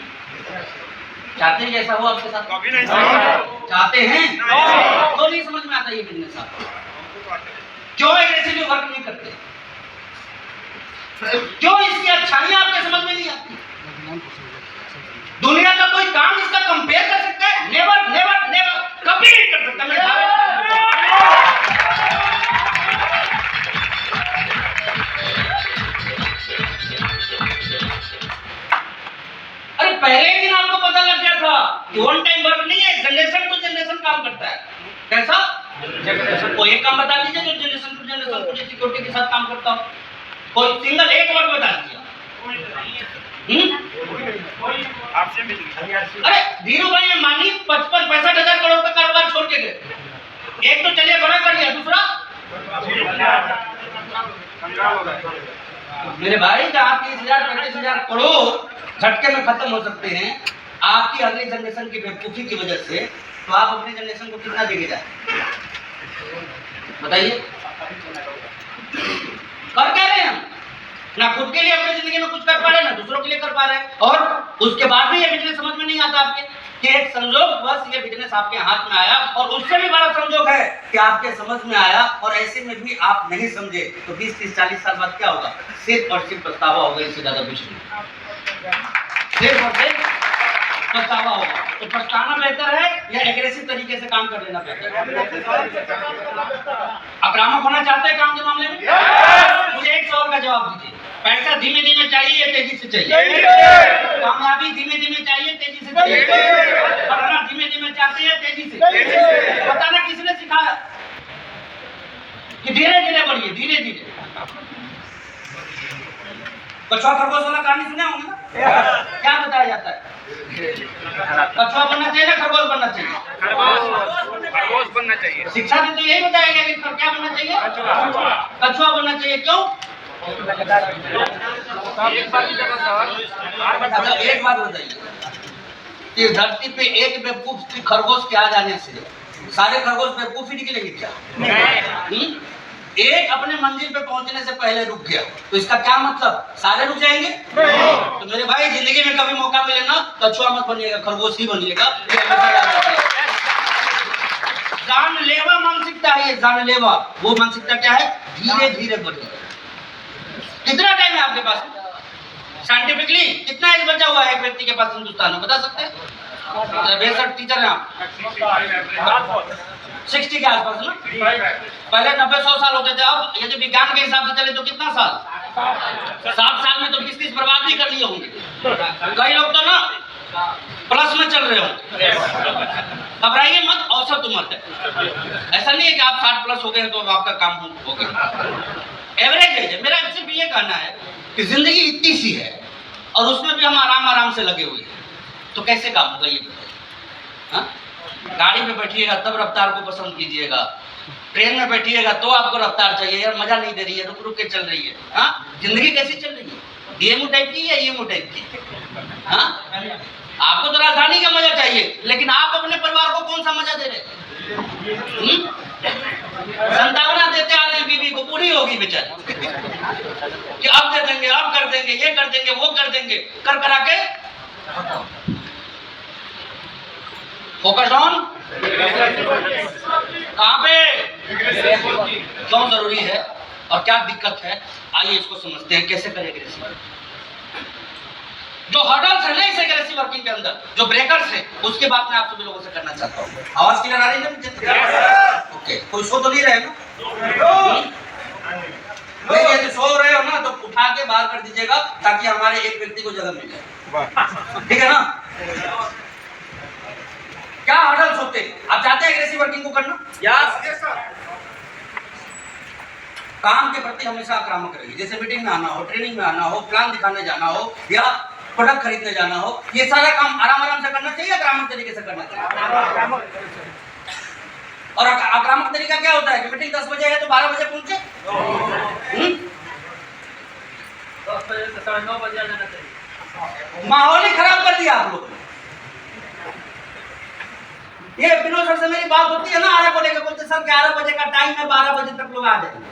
चाहते हैं ऐसा हो आपके साथ?
कभी नहीं
चाहते हैं? तो नहीं समझ में आता ये बिजनेस आपको। क्यों एग्रेसिवली वर्क नहीं करते? क्यों इसकी अच्छाइयां आपके समझ में नहीं आती? दुनिया का कोई काम इसका कंपेयर कर सकता है? नेवर नेवर नेवर, कभी नहीं कर सकता। मैं अरे पहले ही दिन आपको पता लग गया था कि वन टाइम वर्क नहीं है, जनरेशन टू जनरेशन काम करता है। कैसा? कोई एक काम बता दीजिए जो generation to generation police security के साथ काम करता हो। कोई सिंगल एक वर्ड बता दीजिए।
आपसे मिल
अरे धीरू भाई ने मानी 55-65 करोड़ का कारोबार छोड़ के गए। एक तो चलिए बड़ा कर लिया, दूसरा मेरे भाई जहाँ 30,000-35,000 करोड़ झटके में खत्म हो सकते हैं आपकी अगली जनरेशन की बेवकूफी की वजह से, तो आप अपनी जनरेशन को कितना देंगे जाए बताइए? कर क्या रहे हैं हम? ना खुद के लिए अपनी जिंदगी में कुछ कर पा रहे, ना दूसरों के लिए कर पा रहे, और उसके बाद भी ये बिजनेस समझ में नहीं आता आपके कि एक संजोग बस ये बिजनेस आपके हाथ में आया, और उससे भी बड़ा संजोग है कि आपके समझ में आया और ऐसे में भी आप नहीं समझे, तो 20-30-40 साल बाद क्या होगा? सिर्फ और सिर्फ पछतावा होगा, इससे ज्यादा कुछ नहीं। सिर्फ और सिर्फ पछतावा होगा। तो पछताना बेहतर है या एग्रेसिव तरीके से काम कर लेना बेहतर है? आक्रामक होना चाहते हैं काम के मामले में? मुझे एक सवाल का जवाब दीजिए। पैसा धीमे धीमे चाहिए या तेजी से चाहिए? कामयाबी धीमे धीमे चाहिए, तेजी से चाहिए? बढ़ना धीमे धीमे चाहते हैं, तेजी से? पता ना किसने सिखाया कि धीरे धीरे बढ़िए, धीरे धीरे। कछुआ खरगोश वाला कहानी सुने होंगे ना? क्या बताया जाता है? कछुआ बनना चाहिए ना खरगोश बनना चाहिए?
खरगोश बनना चाहिए।
शिक्षा में तो यही बताया गया कि क्या बनना चाहिए, कछुआ बनना चाहिए। क्यों?
अच्छा एक बात बताइए कि धरती पे एक बेवकूफ खरगोश के आ जाने से सारे खरगोश बेवकूफ ही निकलेंगे क्या? एक अपने मंजिल पे पहुंचने से पहले रुक गया तो इसका क्या मतलब सारे रुक जाएंगे? तो मेरे भाई जिंदगी में कभी मौका मिले ना कछुआ मत बनिएगा, खरगोश ही बनिएगा। जानलेवा मानसिकता है ये, जानलेवा। वो मानसिकता क्या है? धीरे धीरे बढ़िए। कितना टाइम है आपके पास? साइंटिफिकली कितना एज बचा हुआ है एक व्यक्ति के पास हिंदुस्तान में, बता सकते हैं? बेशक टीचर हैं आप, 60 के आसपास ना? पहले 90-100 साल होते थे, अब यदि विज्ञान के हिसाब से चले तो कितना साल? 7 साल में तो 20-30 बर्बाद भी कर लिए होंगे। कई लोग तो ना प्लस में चल रहे होंगे। घबराइए मत, औसत उम्र है। ऐसा नहीं है कि आप 60+ हो गए तो आपका काम हो गया। एवरेज एज है। मेरा सिर्फ ये कहना है कि जिंदगी इतनी सी है और उसमें भी हम आराम से लगे हुए हैं, तो कैसे काम होगा ये बताइए? गाड़ी में बैठिएगा तब रफ्तार को पसंद कीजिएगा, ट्रेन में बैठिएगा तो आपको रफ्तार चाहिए, यार मजा नहीं दे रही है, रुक रुक के चल रही है। जिंदगी कैसी चल रही है? डीएमओ टाइप की या ईएमओ टाइप की? आपको तो राजधानी का मजा चाहिए, लेकिन आप अपने परिवार को कौन सा मजा दे रहे? संतावना देते आ रहे हैं बीवी को, पूरी होगी बेचारी कि अब दे देंगे, अब कर देंगे, ये कर देंगे, वो कर देंगे, कर करा के फोकस ऑन कहां पे? क्यों जरूरी है और क्या दिक्कत है, आइए इसको समझते हैं। कैसे करेंगे? जो हर्डल्स है ना इस एग्रेसिव वर्किंग के अंदर, जो ब्रेकर्स है, उसकी बात मैं आप सभी लोगों से करना चाहता हूँ। आवाज क्लियर आ रही है? ओके, कोई सो तो नहीं रहे ना? यदि सो रहे हो ना तो उठा के बाहर कर दीजिएगा ताकि हमारे एक व्यक्ति को जगह मिल जाए, ठीक है ना? क्या हर्डल्स होते हैं? आप चाहते हैं एग्रेसिव वर्किंग को करना? यस। काम के प्रति हमेशा आक्रामक रहिए। जैसे मीटिंग में आना हो, ट्रेनिंग में आना हो, प्लान दिखाने जाना हो या प्रोडक्ट खरीदने जाना हो, ये सारा काम आराम से करना चाहिए, आक्रामक तरीके से करना चाहिए। और आक्रामक तरीका क्या होता है कि मीटिंग 10 बजे है तो 12 बजे पहुंचे, 10 बजे से 9:30 बजे आ जाना चाहिए। माहौल ही खराब कर दिया आप लोगों ने। ये विनोद सर से मेरी बात होती है ना, 11 बजे के, बोलते सर 11 बजे का टाइम है, 12 बजे तक लोग आ जाएंगे।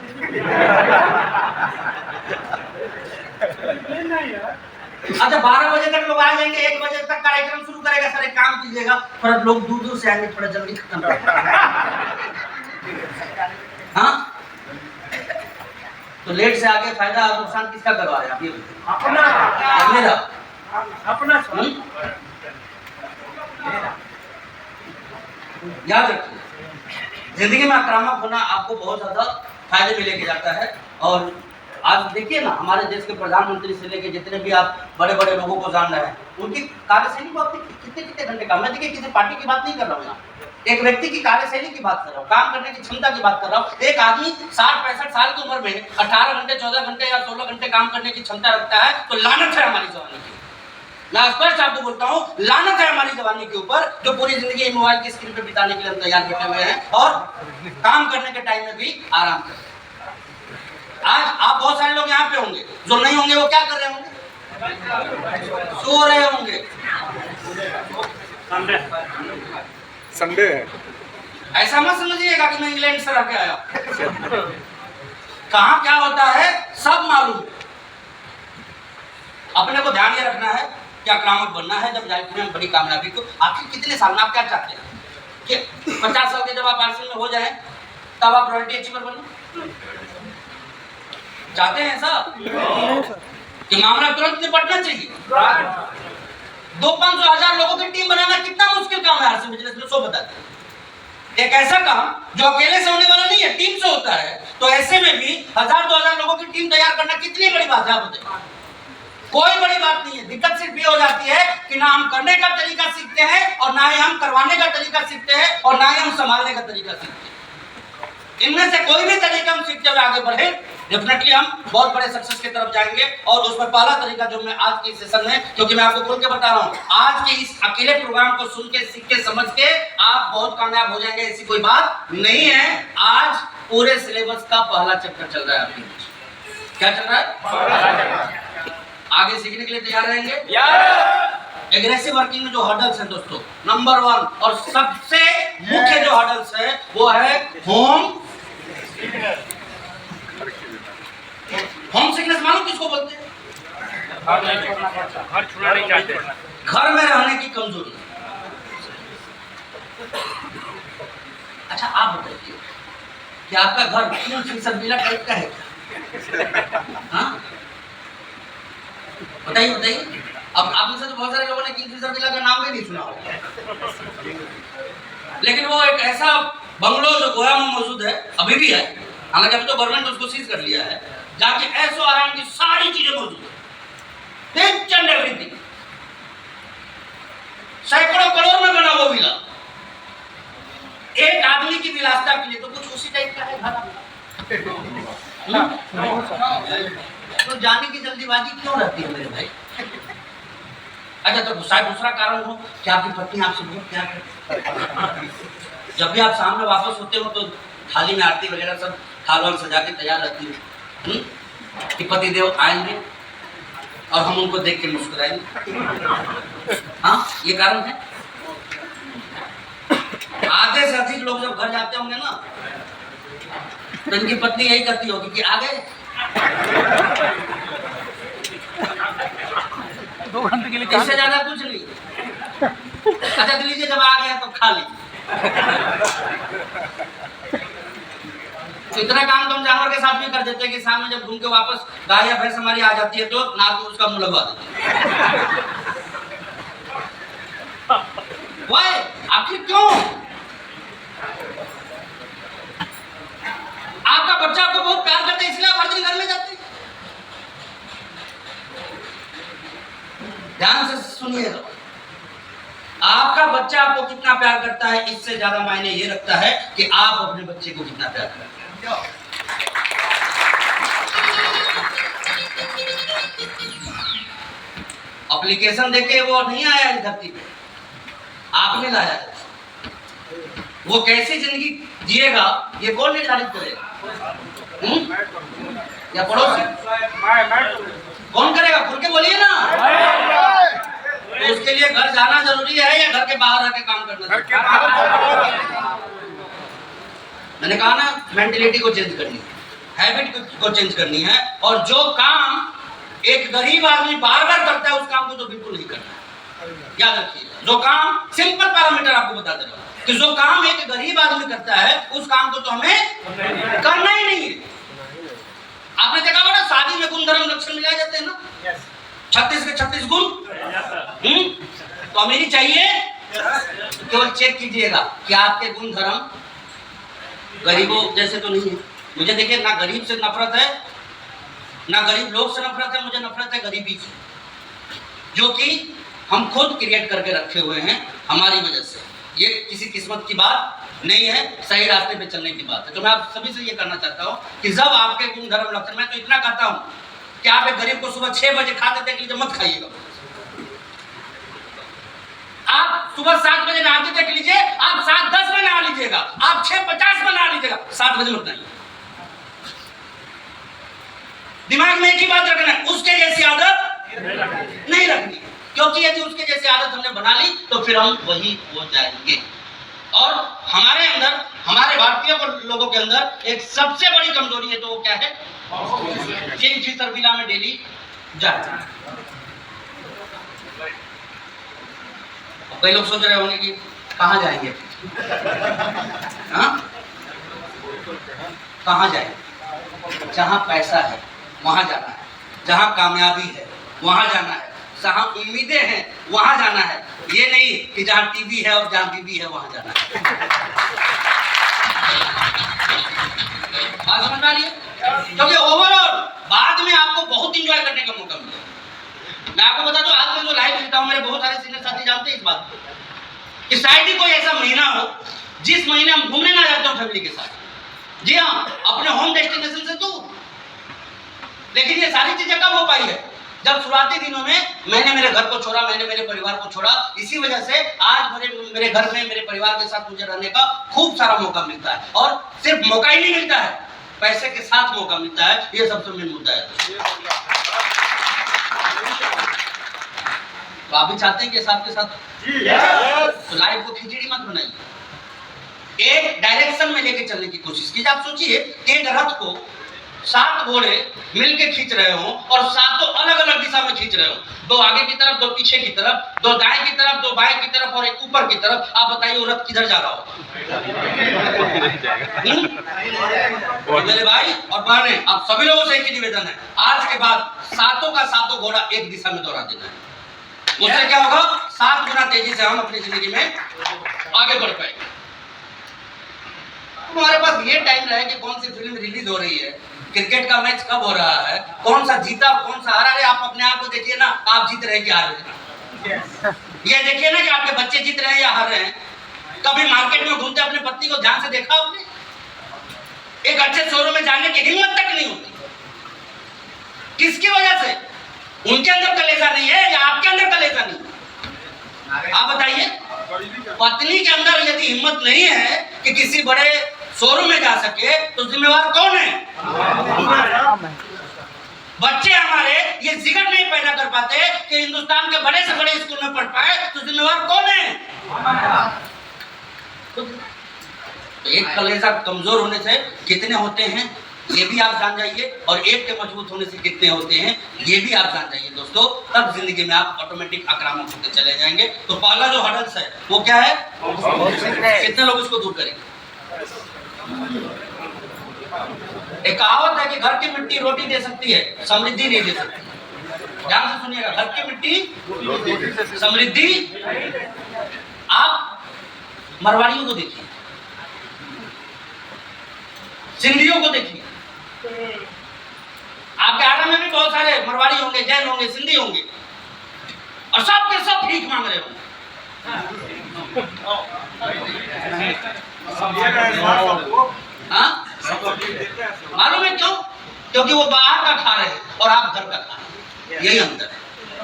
अच्छा 12 बजे तक लोग आ जाएंगे, 1 बजे तक कार्यक्रम शुरू करेगा। सर एक काम कीजिएगा, पर लोग दूर से आएंगे, थोड़ा जल्दी खत्म हाँ? तो लेट से आगे फायदा और नुकसान किसका करवा रहे हैं आप ये बताइए? मेरा अपना। याद रखिए, जिंदगी में आक्रामक होना आपको बहुत ज्यादा फायदे में लेके जाता है। और आज देखिए ना, हमारे देश के प्रधानमंत्री से लेके जितने भी आप बड़े बड़े लोगों को जान रहे हैं, उनकी कार्यशैली को आपने कितने घंटे काम, मैं देखिए किसी पार्टी की बात नहीं कर रहा हूँ यहाँ, एक व्यक्ति की कार्यशैली की बात कर रहा हूँ, काम करने की क्षमता की बात कर रहा हूँ। एक आदमी 60-65 साल की उम्र में 18 घंटे 14 घंटे या 16 घंटे काम करने की क्षमता रखता है, तो लानत है हमारी जवानी की। मैं स्पष्ट आपको बोलता हूँ, लानत है हमारी जवानी के ऊपर, जो पूरी जिंदगी मोबाइल की स्क्रीन पे बिताने के लिए हम तैयार बैठे हुए हैं और काम करने के टाइम में भी आराम करते हैं। आज आप बहुत सारे लोग यहाँ पे होंगे, जो नहीं होंगे वो क्या कर रहे होंगे? सो रहे होंगे।
संडे है।
ऐसा मत समझिएगा कि मैं इंग्लैंड से रह के आया, कहाँ क्या होता है सब मालूम। अपने को ध्यान ये रखना है कि आक्रामक बनना है जब लाइफ में बड़ी कामयाबी को। आखिर कितने साल में आप क्या चाहते हैं कि 50 साल के जब आप आरसीएल में हो जाए तब आप रॉयल्टी अचीवर बने? चाहते हैं साहब कि मामला तुरंत निपटना चाहिए। 200-500 हजार लोगों की टीम बनाना कितना मुश्किल काम है आरसीएल बिजनेस में, सो बताते। एक ऐसा काम जो अकेले से होने वाला नहीं है, टीम से होता है, तो ऐसे में भी 1000-2000 लोगों की टीम तैयार करना कितनी बड़ी बात है आप बताइए? कोई बड़ी बात नहीं है। दिक्कत सिर्फ ये हो जाती है कि ना हम करने का तरीका सीखते हैं और ना ही हम करवाने का तरीका सीखते हैं और ना ही हम संभालने का तरीका सीखते हैं। इनमें से कोई भी तरीका हम सीखते हुए आगे बढ़े डेफिनेटली हम बहुत बड़े सक्सेस की तरफ जाएंगे। और उसमें पहला तरीका जो मैं आज के सेशन में, क्योंकि मैं आपको खोल के बता रहा हूँ, आज के इस अकेले प्रोग्राम को सुन के, सीख के, समझ के आप बहुत कामयाब हो जाएंगे, ऐसी कोई बात नहीं है। आज पूरे सिलेबस का पहला चैप्टर चल रहा है आपके बीच। क्या चल रहा है? आगे सीखने के लिए तैयार रहेंगे? एग्रेसिव वर्किंग में जो हर्डल्स हैं दोस्तों, नंबर 1 और सबसे मुख्य जो हर्डल्स है वो है होम सिकनेस। मालूम किसको बोलते हैं?
घर छुड़ा नहीं चाहते।
घर में रहने की कमजोरी। अच्छा आप बताइए कि आपका घर 3% विला टाइप का है क्या? हाँ बताइए बताइए। अब आप में से तो बहुत सारे लोगों ने 3% विला का नाम भी नहीं सुना होगा, लेकिन वो एक ऐसा बंगलो जो गोया में मौजूद है, अभी भी है, हालांकि अभी तो गवर्नमेंट ने उसको सीज कर लिया है, जाके ऐसो आराम की सारी चीजें मौजूद है, ईच एंड एवरीथिंग। सैकड़ों करोड़ में बना वो विला, एक आदमी की विलासिता के लिए तो कुछ उसी टाइप का है घर। तो जाने की जल्दीबाजी क्यों रहती है मेरे भाई? अच्छा तो शायद दूसरा कारण हो कि आपकी पत्नी आपसे बहुत प्यार करती है। जब भी आप सामने वापस होते हो तो थाली में आरती वगैरह सब थाल वाल सजा के तैयार रहती है कि पतिदेव आएंगे और हम उनको देख के मुस्कुराएंगे। हाँ ये कारण है। आधे से अधिक लोग जब घर जाते होंगे ना तो इनकी पत्नी यही करती होगी कि आ गए
2 घंटे के लिए
इससे ज्यादा कुछ नहीं। अच्छा लीजिए जब आ गया तो खा लीजिए। तो इतना काम तो हम जानवर के साथ भी कर देते हैं कि शाम में जब घूम के वापस गाय या भैंस हमारी आ जाती है तो नाक में उसका मुंह लगवा देते हैं। वाई आखिर क्यों? आपका बच्चा आपको बहुत प्यार करता है इसलिए आप हर दिन घर में जाते हैं। ध्यान से सुनिएगा, आपका बच्चा आपको कितना प्यार करता है इससे ज्यादा मायने ये रखता है कि आप अपने बच्चे को कितना प्यार करते हैं। एप्लीकेशन देके वो नहीं आया इस धरती पे, आपने लाया है। वो कैसी जिंदगी जिएगा ये कौन निर्धारित करेगा? या पड़ोसी? कौन करेगा? खुल के बोलिए ना। तो उसके लिए घर जाना जरूरी है या घर के बाहर आके काम करना? मैंने कहा ना, मेंटेलिटी को चेंज करनी है, हैबिट को चेंज करनी है। और जो काम एक गरीब आदमी बार बार करता है उस काम को तो बिल्कुल नहीं करना है। याद रखिएगा, जो काम, सिंपल पैरामीटर आपको बता दे रहा हूं कि जो काम एक गरीब आदमी करता है उस काम को तो हमें करना ही नहीं है। आपने देखा होगा ना, शादी में गुण धर्म लक्षण मिलाए जाते हैं ना, 36 के 36 गुण। तो अमीरी चाहिए, केवल चेक कीजिएगा कि आपके गुण धर्म गरीबों जैसे तो नहीं है। मुझे देखिए, ना गरीब से नफरत है, ना गरीब लोग से नफरत है, मुझे नफरत है गरीबी से, जो कि हम खुद क्रिएट करके रखे हुए हैं हमारी वजह से। ये किसी किस्मत की बात नहीं है, सही रास्ते पे चलने की बात है। तो मैं आप सभी से ये करना चाहता हूँ कि जब आपके गुण धर्म लक्षण, मैं तो इतना कहता हूँ कि आप एक गरीब को सुबह 6 बजे खाते देख लीजिए, मत खाइएगा। आप सुबह 7 बजे नहाते देख लीजिए, आप 7:10 में नहा लीजिएगा, आप 6:50 में नहा लीजिएगा, 7 बजे मत नहाइए। दिमाग में एक ही बात रखना है, उसके जैसी आदत नहीं रखनी, क्योंकि यदि उसके जैसी आदत हमने बना ली तो फिर हम वही हो जाएंगे। और हमारे अंदर, हमारे भारतीय लोगों के अंदर एक सबसे बड़ी कमजोरी है, तो वो क्या है? 3 विला में डेली जाते हैं। कई लोग सोच रहे होंगे कि कहाँ जाएंगे, हाँ? कहाँ जाएंगे? जहाँ पैसा है वहाँ जाना है, जहाँ कामयाबी है वहाँ जाना है, जहाँ उम्मीदें हैं वहाँ जाना है। ये नहीं कि जहाँ टीवी है और जहाँ बीबी है वहाँ जाना है। बात समझ आ रही है? क्योंकि ओवरऑल बाद में आपको बहुत इंजॉय करने का मौका मिलेगा। मैं आपको बता दूं, आज मैं जो लाइव देता हूं, मेरे बहुत सारे सीनियर साथी जानते हैं इस बात को कि शायद ही कोई ऐसा महीना हो जिस महीने हम घूमने ना जाते हो फैमिली के साथ। जी हाँ, अपने होम डेस्टिनेशन से दूर, लेकिन ये सारी चीजें कब हो पाई है? जब शुरुआती दिनों में मैंने मेरे घर को छोड़ा, मैंने मेरे परिवार को छोड़ा। इसी वजह से आज मेरे घर में मेरे परिवार के साथ मुझे रहने का खूब सारा मौका मिलता है। और सिर्फ मौका ही नहीं मिलता है, पैसे के साथ मौका मिलता है। ये सबसे मेन मुद्दा है। तो आप भी चाहते हैं कि आपके साथ तो लाइफ को खिचड़ी मत बनाइए, एक डायरेक्शन में लेके चलने की कोशिश कीजिए। आप सोचिए कि एक रथ को 7 घोड़े मिलके खींच रहे हो और 7 अलग अलग दिशा में खींच रहे हो, 2 आगे की तरफ, 2 पीछे की तरफ, 2 दाएं की तरफ, 2 बाएं की तरफ और एक ऊपर की तरफ। आप बताइए वो रथ किधर जा रहा हो? मेरे भाई और बहनें, आप सभी लोगों से एक ही निवेदन है, आज के बाद 7 का 7 घोड़ा एक दिशा में दौड़ा देना है। उससे क्या होगा? 7 गुना तेजी से हम अपनी जिंदगी में आगे बढ़ पाएंगे। हमारे पास ये टाइम रहे कि कौन सी फिल्म रिलीज हो रही है, क्रिकेट का मैच कब हो रहा है, कौन सा जीता और कौन सा हारा है। आप अपने आप को देखिए ना, आप जीत रहे हैं कि हार रहे हैं। ये देखिए ना कि आपके बच्चे जीत रहे हैं या हार रहे हैं। कभी मार्केट में घूमते अपनी पत्नी को ध्यान से देखा आपने? एक अच्छे शोरूम में जाने की हिम्मत तक नहीं होती। किसकी वजह से? उनके अंदर कलेजा नहीं है या आपके अंदर कलेजा नहीं है? आप बताइए। पत्नी के अंदर यदि हिम्मत नहीं है कि किसी बड़े शोरूम में जा सके तो जिम्मेवार कौन है? बच्चे हमारे ये जिगर नहीं पैदा कर पाते कि हिंदुस्तान के बड़े से बड़े स्कूल में पढ़ पाए तो जिम्मेवार कौन है? तो एक कलेजा कमजोर होने से कितने होते हैं ये भी आप जान जाइए, और एक के मजबूत होने से कितने होते हैं ये भी आप जान जाइए दोस्तों। तब जिंदगी में आप ऑटोमेटिक आक्रामक होते चले जाएंगे। तो पहला जो हर्डल्स है वो क्या है? कितने लोग इसको दूर करेंगे? एक कहावत है कि घर की मिट्टी रोटी दे सकती है, समृद्धि नहीं दे सकती। ध्यान से सुनिएगा, घर की मिट्टी समृद्धि। आप मरवाड़ियों को देखिए, सिंधियों को देखिए। आपके आरा में भी बहुत सारे मरवाड़ी होंगे, जैन होंगे, सिंधी होंगे, और सब के सब भीख मांग रहे होंगे। मालूम है क्यों? क्योंकि वो बाहर का खा रहे हैं और आप घर का खा रहे हैं। यही अंतर है।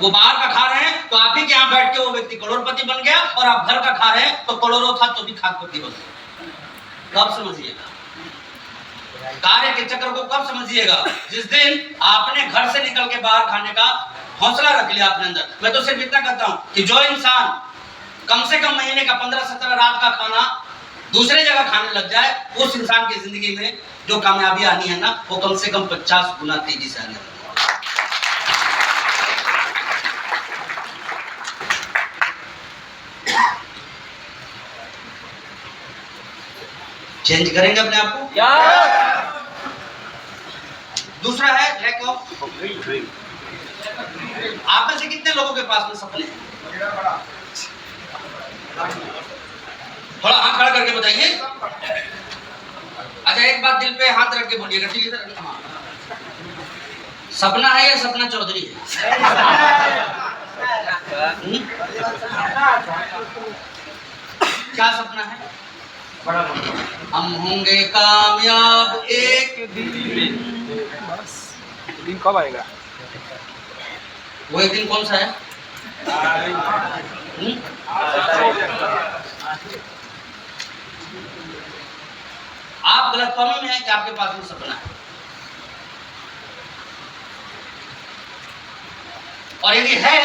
वो बाहर का खा रहे हैं तो आप ही के यहाँ बैठ के वो व्यक्ति करोड़पति बन गया, और आप घर का खा रहे हैं तो करोड़ों था तो भी खाकपति बन गया। कब समझिएगा कार्य के चक्र को? कब समझिएगा? जिस दिन आपने घर से निकल के बाहर खाने का हौसला रख लिया अपने अंदर। मैं तो सिर्फ इतना कहता हूं कि जो इंसान कम से कम महीने का 15-17 रात का खाना दूसरे जगह खाने लग जाए, उस इंसान की जिंदगी में जो कामयाबी आनी है ना, वो कम से कम 50 गुना तेजी से आने वाली है। चेंज करेंगे अपने आप को। दूसरा है लैक ऑफ। आप में से कितने लोगों के पास में सपने हैं? थोड़ा हाथ खड़ा करके बताइए। अच्छा, एक बात दिल पे हाथ रख के बोलिएगा, ठीक है? हाँ। सपना है या सपना चौधरी है? क्या सपना है? हम होंगे कामयाब एक दिन।
दिन कब आएगा?
वो एक दिन कौन सा है? आप गलतफहमी में हैं कि आपके पास में सपना है, और यदि है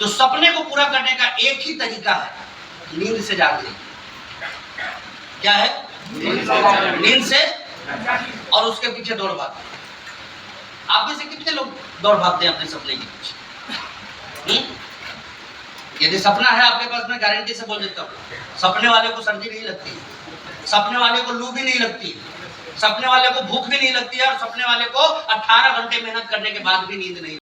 तो सपने को पूरा करने का एक ही तरीका है, नींद से जागने। क्या है? नींद से, और उसके पीछे दौड़ भाग। आप में से कितने लोग दौड़ भागते हैं अपने सपने के पीछे? यदि सपना है आपके पास, मैं गारंटी से बोल देता हूँ, सपने वाले को सर्दी नहीं लगती, सपने वाले को लू भी नहीं लगती, सपने वाले को भूख भी नहीं लगती है, और सपने वाले को 18 घंटे मेहनत करने के बाद भी नींद नहीं